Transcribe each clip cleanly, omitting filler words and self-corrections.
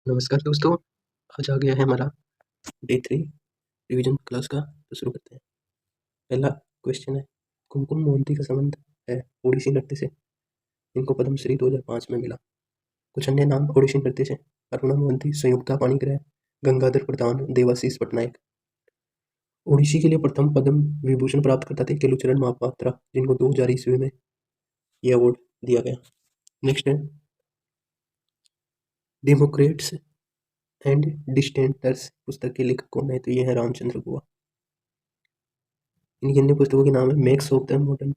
नमस्कार दोस्तों, आज आ गया है हमारा डे 3 रिवीजन क्लास का। तो शुरू करते हैं। पहला क्वेश्चन है, कुमकुम मोहंती का संबंध है ओडिसी नृत्य से। इनको पद्मश्री 2005 में मिला। कुछ अन्य नाम ओडिसी नृत्य से: अरुणा मोहंती, संयुक्ता पाणिग्रह, गंगाधर प्रधान, देवाशीष पटनायक। ओडिसी के लिए प्रथम पद्म विभूषण प्राप्त करता थे केलुचरण महापात्रा, जिनको 2000 ईस्वी में यह अवार्ड दिया गया। नेक्स्ट है, डेमोक्रेट्स एंड डिस्टेंटर्स पुस्तक के लेखक कौन है? तो ये है रामचंद्र गुहा। इनकी अन्य पुस्तकों के नाम है makes of the modern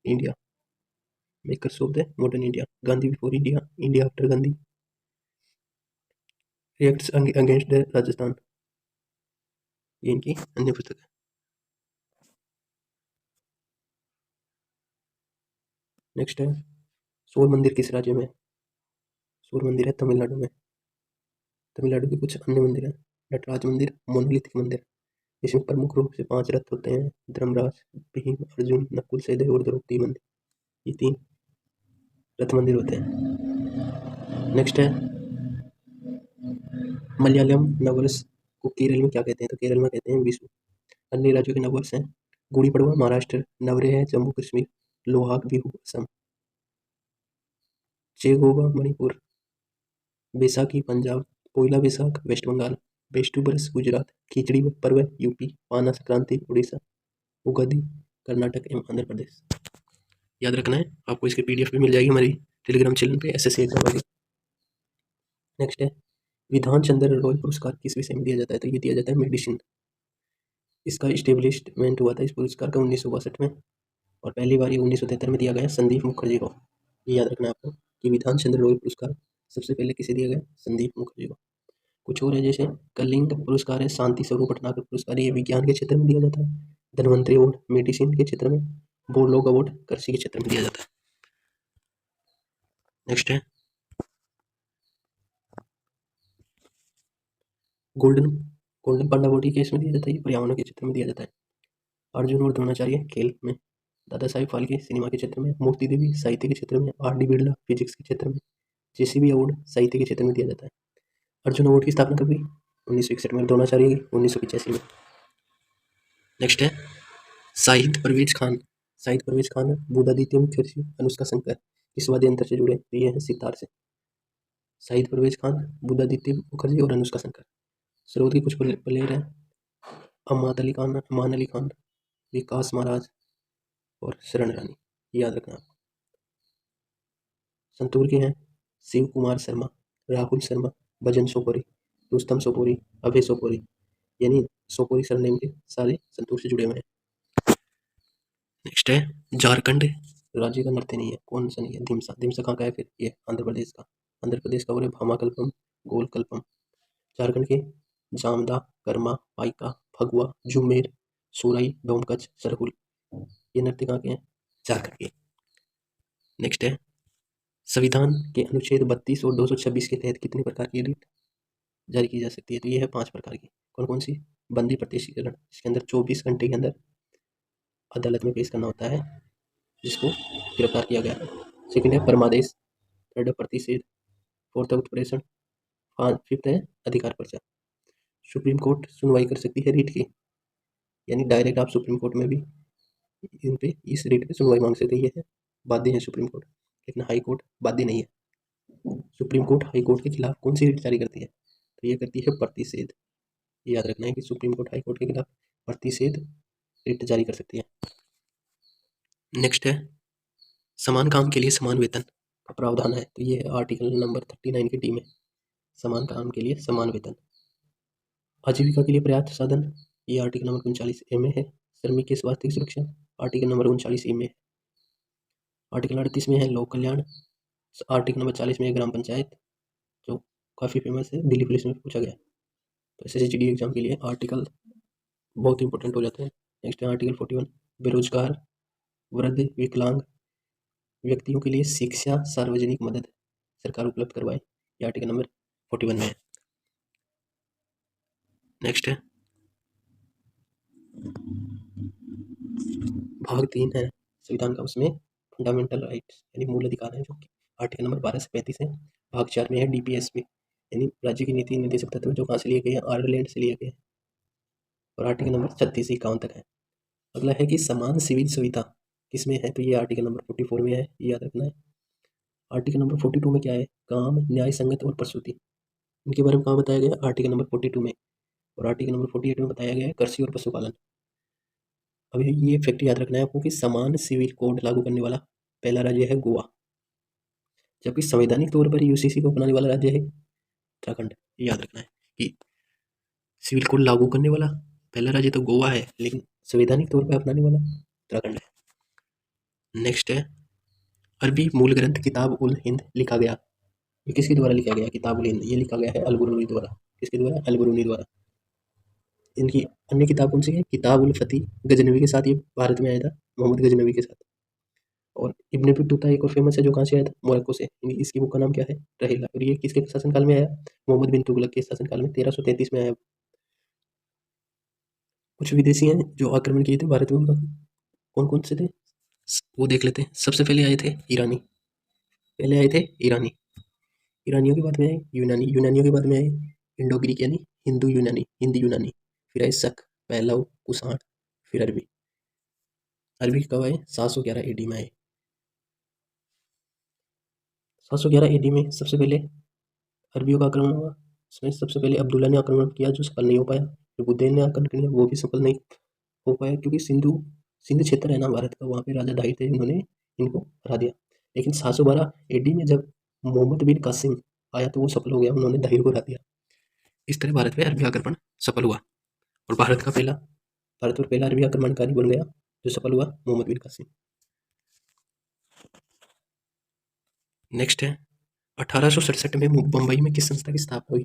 India, makers of the modern India, Gandhi before India, India after Gandhi, reacts against the Rajasthan. ये इनकी अन्य पुस्तक है। नेक्स्ट है, सूर्य मंदिर किस राज्य में? सूर्य मंदिर है तमिलनाडु में। तमिलनाडु के कुछ अन्य मंदिर हैं: नटराज मंदिर, मोनोलिथिक मंदिर, इसमें प्रमुख रूप से 5 रथ होते हैं: धर्मराज, भीम, अर्जुन, नकुल, सहदेव और द्रौपदी मंदिर। ये 3 रथ मंदिर होते हैं। नेक्स्ट है, मलयालम नववर्ष को केरल में क्या कहते हैं? तो केरल में कहते हैं विशु। अन्य राज्यों के नववर्ष हैं गुड़ी पड़वा महाराष्ट्र, नवरेह है जम्मू कश्मीर, लोहाक बिहू असम, चेगोवा मणिपुर, बैसाखी पंजाब, पोइला बैसाख वेस्ट बंगाल, बेस्टू बरस गुजरात, खिचड़ी पर्व यूपी, पाना संक्रांति उड़ीसा, उगादि कर्नाटक एवं आंध्र प्रदेश। याद रखना है, आपको इसकी पीडीएफ भी मिल जाएगी हमारी टेलीग्राम चैनल पे, एसएससी एग्जाम वाली। नेक्स्ट है, विधान चंद्र रॉय पुरस्कार किस विषय में दिया जाता है? तो ये दिया जाता है मेडिसिन। इसका इस्टेब्लिशमेंट हुआ था इस पुरस्कार का 1962 में, और पहली बार ये 1973 में दिया गया संदीप मुखर्जी को। ये याद रखना है आपको कि विधान चंद्र रॉय पुरस्कार सबसे पहले किसे दिया गया? संदीप मुखर्जी को। कुछ और है, जैसे कलिंग पुरस्कार है, शांति स्वरूप भटनागर पुरस्कार, ये विज्ञान के क्षेत्र में दिया जाता है। धन्वंतरी अवार्ड मेडिसिन के क्षेत्र में, बोरलॉग अवार्ड कृषि के क्षेत्र में दिया जाता है। नेक्स्ट है, गोल्डन गोल्डन पांडा अवार्ड केस में दिया जाता है, ये पर्यावरण के क्षेत्र में दिया जाता है। अर्जुन और द्रोणाचार्य खेल में, दादा साहिब फाल्के सिनेमा के क्षेत्र में, मूर्ति देवी साहित्य के क्षेत्र में, आर डी बिरला फिजिक्स के क्षेत्र में, जेसीबी अवार्ड साहित्य के क्षेत्र में दिया जाता है। अर्जुन अवार्ड की स्थापना कब हुई? 1961 में, द्रोणाचार्य की 1985 में। नेक्स्ट है, शाहिद परवेज खान। शाहिद परवेज खान बुद्धादित्य मुखर्जी, अनुष्का शंकर किस वाद्य यंत्र से जुड़े? तो ये है सितार से। शाहिद परवेज खान, बुद्धादित्य मुखर्जी और अनुष्का शंकर। सरोद के कुछ प्लेयर हैं: अमान अली खान, विकास महाराज और शरण रानी। याद रखना। संतूर के हैं शिव कुमार शर्मा, राहुल शर्मा, भजन सोपोरी, रुस्तम सोपोरी, अभय सोपोरी। यानी सोपोरी सरनेम के सारे संतूर से जुड़े हुए हैं। नेक्स्ट है, झारखंड राज्य का नृत्य नहीं है, कौन सा नहीं है? धिमसा। धिमसा कहाँ का है फिर? ये आंध्र प्रदेश का। आंध्र प्रदेश का और भामाकल्पम, गोलकल्पम। झारखंड के जामदा, कर्मा, पाइका, फगुआ, झुमेर, सुराई, डोमकच, सरहुल। ये नृत्य कहाँ के हैं? झारखंड के। नेक्स्ट है, संविधान के अनुच्छेद 32 और 226 के तहत कितने प्रकार की रिट जारी की जा सकती है? तो ये है 5 प्रकार की। कौन कौन सी? बंदी प्रत्यक्षीकरण, इसके अंदर 24 घंटे के अंदर अदालत में पेश करना होता है जिसको गिरफ्तार किया गया है। सेकंड है परमादेश, थर्ड है प्रतिषेध, फोर्थ है उत्प्रेषण, फिफ्थ है अधिकार पर्चा। सुप्रीम कोर्ट सुनवाई कर सकती है रीट की, यानी डायरेक्ट आप सुप्रीम कोर्ट में भी इन पे इस रीट पे सुनवाई मांग सकते हैं, बाध्य है सुप्रीम कोर्ट, लेकिन हाई कोर्ट बाध्य नहीं है। सुप्रीम कोर्ट हाई कोर्ट के खिलाफ कौन सी रीट जारी करती है? तो ये करती है प्रतिषेध। याद रखना है कि सुप्रीम कोर्ट हाई कोर्ट के खिलाफ प्रतिषेध रीट जारी कर सकती है। नेक्स्ट है, समान काम के लिए समान वेतन का प्रावधान है, तो ये है आर्टिकल नंबर 39 की डी में। समान काम के लिए समान वेतन। आजीविका के लिए पर्याप्त साधन, ये आर्टिकल नंबर 39 ए में है। श्रमिक की स्वास्थ्य सुरक्षा, आर्टिकल नंबर 39 ई में। आर्टिकल 38 में है लोक कल्याण। आर्टिकल नंबर 40 में है ग्राम पंचायत, जो काफ़ी फेमस है, दिल्ली पुलिस में पूछा गया। तो SSGD एग्जाम के लिए आर्टिकल बहुत इंपॉर्टेंट हो जाते हैं। नेक्स्ट है आर्टिकल 41, बेरोजगार, वृद्ध, विकलांग व्यक्तियों के लिए शिक्षा सार्वजनिक मदद सरकार उपलब्ध करवाए, ये आर्टिकल नंबर 41 में है। नेक्स्ट है, भाग 3 है संविधान का, उसमें फंडामेंटल राइट्स यानी मूल अधिकार है, जो कि आर्टिकल नंबर 12 से 35 है। भाग 4 में है DPSP, यानी राज्य की नीति निर्देशक तत्व जो कहाँ से लिए गए हैं, आयरलैंड से लिए गए हैं। और आर्टिकल नंबर 36 से 51 तक है। अगला है कि समान सिविल सुविधा किसमें है, तो ये आर्टिकल नंबर 44 में है, ये याद रखना है। आर्टिकल नंबर 42 में क्या है, काम, न्याय संगत और प्रसूति, इनके बारे में कहाँ बताया गया है, आर्टिकल नंबर 42 में। और आर्टिकल नंबर 48 में बताया गया है कृषि और पशुपालन। अभी ये फैक्ट याद रखना है आपको कि समान सिविल कोड लागू करने वाला पहला राज्य है गोवा, जबकि संवैधानिक तौर पर यूसीसी को अपनाने वाला राज्य है उत्तराखंड। ये याद रखना है कि सिविल कोड लागू करने वाला पहला राज्य तो गोवा है, लेकिन संवैधानिक तौर पर अपनाने वाला उत्तराखंड है। नेक्स्ट है अरबी मूल ग्रंथ किताब उल हिंद लिखा गया, ये किसके द्वारा लिखा गया, किताब उल हिंद ये लिखा गया है अल-बुरूनी द्वारा। किसके द्वारा, अल-बुरूनी द्वारा। इनकी अन्य किताब कौन सी है, किताब उल फती गजनवी के साथ ये भारत में आया था, मोहम्मद गजनवी के साथ। और इब्न बतूता एक और फेमस है जो कहाँ से आया था, मोरक्को से। इसकी बुक का नाम क्या है, रहीला। और ये किसके शासनकाल में आया, मोहम्मद बिन तुगलक के शासनकाल में 1333 में आया। कुछ विदेशी हैं जो आक्रमण किए थे भारत में, उनका कौन कौन से थे वो देख लेते हैं। सबसे पहले आए थे ईरानी, पहले आए थे ईरानी, ईरानियों के बाद में आए यूनानी, यूनानियों के बाद में आए इंडो ग्रीक यानी हिंदू यूनानी, हिंदी यूनानी, फिर आए शक, पहलव, कुषाण, फिर अरबी। अरबी कब आए, 711 एडी में आए। 711 एडी में सबसे पहले अरबियों का आक्रमण हुआ। इसमें सबसे पहले अब्दुल्ला ने आक्रमण किया जो सफल नहीं हो पाया, फिर बुद्ध ने आक्रमण किया वो भी सफल नहीं हो पाया, क्योंकि सिंध क्षेत्र है ना भारत का, वहाँ पे राजा दाहिर थे, उन्होंने इनको हरा दिया। लेकिन 712 एडी में जब मोहम्मद बिन कासिम आया तो वो सफल हो गया, उन्होंने दाहिर को हरा दिया। इस तरह भारत पे अरबी आक्रमण सफल हुआ और भारत पर पहला अरबी आक्रमणकारी बन गया जो सफल हुआ, मोहम्मद बिन कासिम। नेक्स्ट है 1867 में बम्बई में किस संस्था की स्थापना हुई,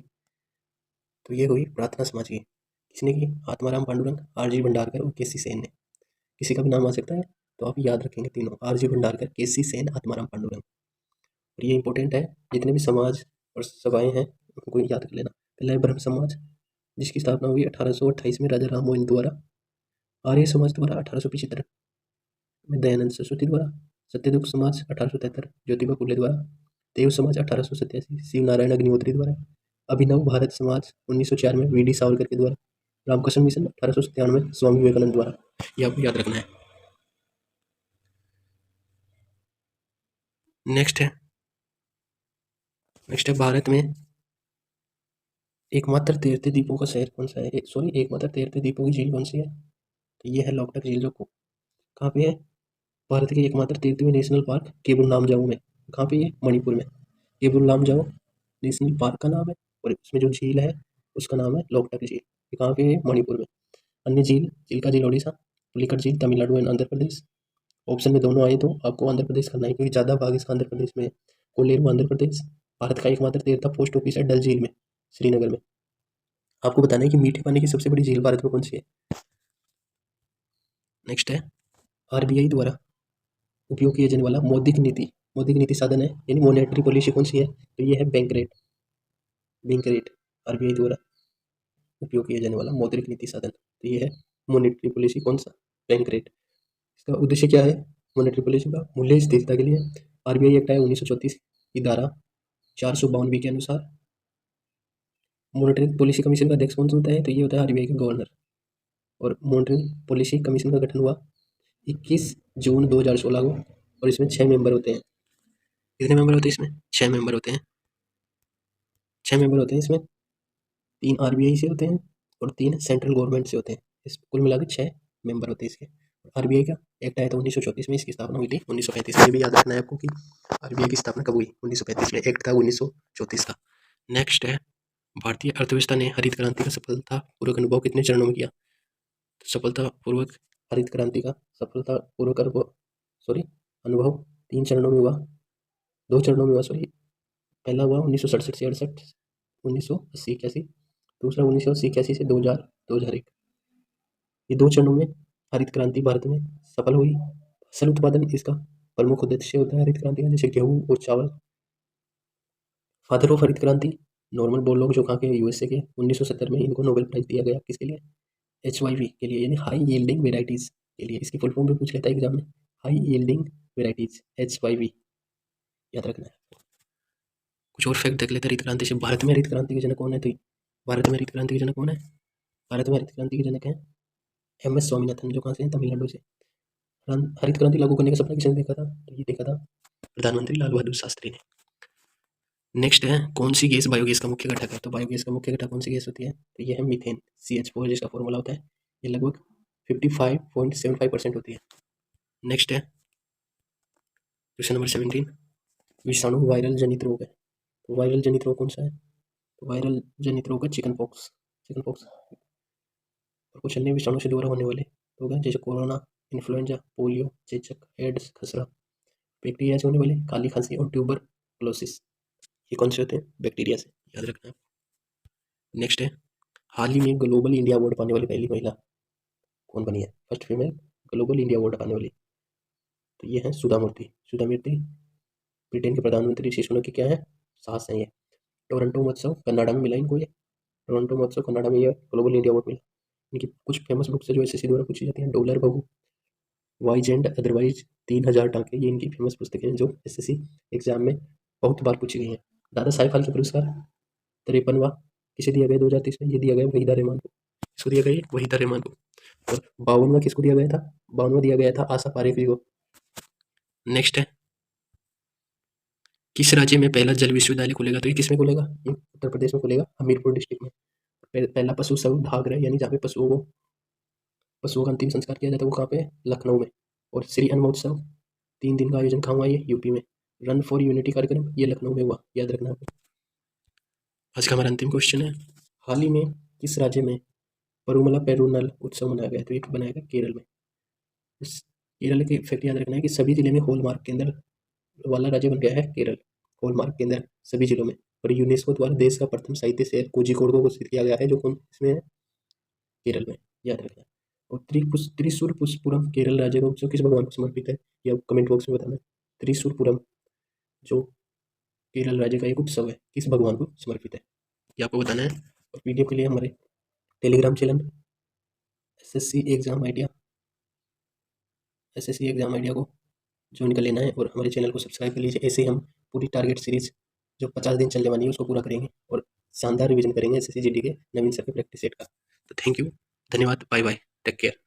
तो ये हुई प्रार्थना समाज की। किसने की, आत्माराम पांडुरंग, आरजी भंडारकर और केसी सेन ने। किसी का भी नाम आ सकता है तो आप याद रखेंगे तीनों, आरजी भंडारकर, केसी सेन, आत्माराम पांडुरंग। और ये इंपॉर्टेंट है, जितने भी समाज और सभाएं हैं उनको याद कर लेना। पहला है ब्रह्म समाज जिसकी स्थापना हुई 1828 में राजा राम मोहन द्वारा। आर्य समाज द्वारा 1875 में दयानंद सरस्वती द्वारा। सत्यदुख समाज 1873 ज्योतिबा फुले द्वारा। देव समाज 1887 शिव नारायण अग्निहोत्री द्वारा। अभिनव भारत समाज 1904 में वी डी सावरकर के द्वारा। रामकृष्ण मिशन 1897 स्वामी विवेकानंद द्वारा। ये आपको याद रखना है। नेक्स्ट है भारत में एकमात्र तैरते द्वीपों का शहर कौन सा है, एकमात्र तैरते द्वीपों की झील कौन सी है, तो ये है लोकटक झील, जो कहाँ पे है, भारत के एकमात्र तैरते हुए नेशनल पार्क केबुल लामजाओ में। कहाँ पे ये, मणिपुर में। केबुल लामजाओ नेशनल पार्क का नाम है और उसमें जो झील है उसका नाम है लोकटक झील। ये कहाँ पे है, मणिपुर में। अन्य झील, चिल्का झील ओडिशा, पुलिकट झील तमिलनाडु एंड आंध्र प्रदेश। ऑप्शन में दोनों आए तो आपको आंध्र प्रदेश करना है, क्योंकि ज़्यादा भाग इसका आंध्र प्रदेश में है। कोलेरू आंध्र प्रदेश। भारत का एकमात्र तैरता पोस्ट ऑफिस है डल झील में, श्रीनगर में। आपको बताना है कि मीठे पानी की सबसे बड़ी झील भारत में कौन सी है। नेक्स्ट है आरबीआई द्वारा उपयोग किया जाने वाला मौद्रिक नीति साधन है, यानी मॉनेटरी पॉलिसी कौन सी है, तो ये है बैंक रेट। आरबीआई द्वारा उपयोग किया जाने वाला मौद्रिक नीति साधन, तो ये है मॉनेटरी पॉलिसी, कौन सा, बैंक रेट। इसका उद्देश्य क्या है, मॉनेटरी पॉलिसी का मूल्य स्थिरता के लिए। आरबीआई एक्ट है 1934 की धारा 452 बी के अनुसार। मॉनेटरी पॉलिसी कमीशन का अध्यक्ष कौन सा होता है, तो ये होता है आरबीआई का गवर्नर। और मॉनेटरी पॉलिसी कमीशन का गठन हुआ 21 जून 2016 को, और इसमें 6 मेंबर होते हैं। कितने मेंबर होते हैं इसमें, 6 मेंबर होते हैं। 6 मेंबर होते हैं इसमें, 3 आरबीआई से होते हैं और 3 सेंट्रल गवर्नमेंट से होते हैं। इस कुल मिलाकर 6 मेंबर होते हैं इसके। आरबीआई का एक्ट आया था 1934 में, इसकी स्थापना हुई थी 1935 में। भी याद रखना है आपको कि आरबीआई की स्थापना कब हुई, 1935 में। एक्ट था 1934 का। नेक्स्ट है भारतीय अर्थव्यवस्था ने हरित क्रांति का सफलतापूर्वक अनुभव कितने चरणों में किया, सफलतापूर्वक हरित क्रांति का सफलतापूर्वक अनुभव 3 चरणों में हुआ, 2 चरणों में हुआ, पहला हुआ 1967 से 68, 1980 81, दूसरा 1980 से 2001। ये 2 चरणों में हरित क्रांति भारत में सफल हुई। फसल उत्पादन इसका प्रमुख उद्देश्य होता है हरित क्रांति का, जैसे गेहूँ और चावल। फादर ऑफ हरित क्रांति नॉर्मन बोरलॉग जो कहाँ के, यूएसए के। 1970 में इनको नोबेल प्राइज दिया गया, किसके लिए, HYV के लिए, यानी हाई यील्डिंग वेराइटीज के लिए। इसकी फुल फॉर्म भी पूछ लेता है एग्जाम में, हाई यील्डिंग वेराइटीज, HYV, याद रखना है। कुछ और फैक्ट देख लेते हैं हरित क्रांति से। भारत में हरित क्रांति के जनक कौन है? तो भारत में हरित क्रांति के जनक कौन है? भारत में हरित क्रांति के जनक है MS स्वामीनाथन, जो कहाँ से हैं? तमिलनाडु से। हरित क्रांति लागू करने का सपना किसने देखा था? तो ये देखा था प्रधानमंत्री लाल बहादुर शास्त्री ने। नेक्स्ट है, कौन सी गैस बायोगैस का मुख्य घटक है? तो बायोगैस का मुख्य घटक कौन सी गैस होती है? तो ये है मीथेन, CH4 जिसका फॉर्मूला होता है। ये लगभग 55.75% होती है। नेक्स्ट है क्वेश्चन नंबर 17, विषाणु वायरल जनित रोग है। तो वायरल जनित रोग कौन सा है? तो वायरल जनित रोग है चिकन पॉक्स। और कुछ अन्य विषाणु से द्वारा होने वाले रोग हैं, जैसे कोरोना, इन्फ्लुएंजा, पोलियो, चेचक, एड्स, खसरा। बैक्टीरिया से होने वाले काली खांसी और ट्यूबरक्लोसिस, ये कौन से होते हैं? बैक्टीरिया से, याद रखना। नेक्स्ट है, हाल ही में ग्लोबल इंडिया अवार्ड पाने वाली पहली महिला कौन बनी है? First female global India award पाने वाली, तो ये है सुधा मूर्ति। सुधा मूर्ति ब्रिटेन के प्रधानमंत्री ऋषि सुनक की क्या है? सास है ये। टोरंटो महोत्सव कनाडा में मिला इनको, ये टोरंटो महोत्सव कनाडा में ये ग्लोबल इंडिया अवार्ड मिला। इनकी कुछ फेमस बुक्स है जो SSC द्वारा पूछी जाती हैं। डॉलर बहू, वाइज एंड अदरवाइज, 3000 टाँके, ये इनकी फेमस पुस्तकें हैं जो SSC एग्जाम में बहुत बार पूछी गई हैं। दादा साहेब फाल्के पुरस्कार 53वां किसे दिया गया 2023 में? ये दिया गया वहीदा रहमान को। किसको दिया गया? ये वहीदा रहमान को। और 52वां किसको दिया गया था? 52वां दिया गया था आशा पारेख जी को। नेक्स्ट है, किस राज्य में पहला जल विश्वविद्यालय खुलेगा? तो ये किस में खुलेगा? ये उत्तर प्रदेश में खुलेगा, हमीरपुर डिस्ट्रिक्ट में। पहला पशु शव ढाक यानी जहाँ पे पशुओं का अंतिम संस्कार किया जाता है, वो कहाँ पे है? लखनऊ में। और श्री अन्न महोत्सव 3 दिन का आयोजन कहाँ हुआ? ये यूपी में। रन फॉर यूनिटी कार्यक्रम ये लखनऊ में हुआ, याद रखना। आज का हमारा अंतिम क्वेश्चन है, हाल ही में किस राज्य में परुमला पेरुनल उत्सव मनाया गया? तो ये बनाया गया केरल में। केरल के फैक्ट याद रखना है कि सभी जिले में हॉलमार्क केंद्र वाला राज्य बन गया है केरल। हॉलमार्क केंद्र सभी जिलों में। और यूनेस्को द्वारा देश का प्रथम साहित्य शहर कोझिकोड को घोषित किया गया है, जो कौन इसमें है? केरल में, याद रखना। और त्रिशूरपुरम केरल राज्य का उत्सव किस भगवान को समर्पित है? ये आप कमेंट बॉक्स में बताना। त्रिशूरपुरम जो केरल राज्य का एक उत्सव है, किस भगवान को समर्पित है, ये आपको बताना है। और वीडियो के लिए हमारे Telegram channel SSC exam idea को ज्वाइन कर लेना है और हमारे चैनल को सब्सक्राइब कर लीजिए। ऐसे ही हम पूरी टारगेट सीरीज जो 50 दिन चलने वाली है उसको पूरा करेंगे और शानदार रिवीजन करेंगे SSC GD के नवीन सर के प्रैक्टिस सेट का। तो थैंक यू, धन्यवाद, बाय बाय, टेक केयर।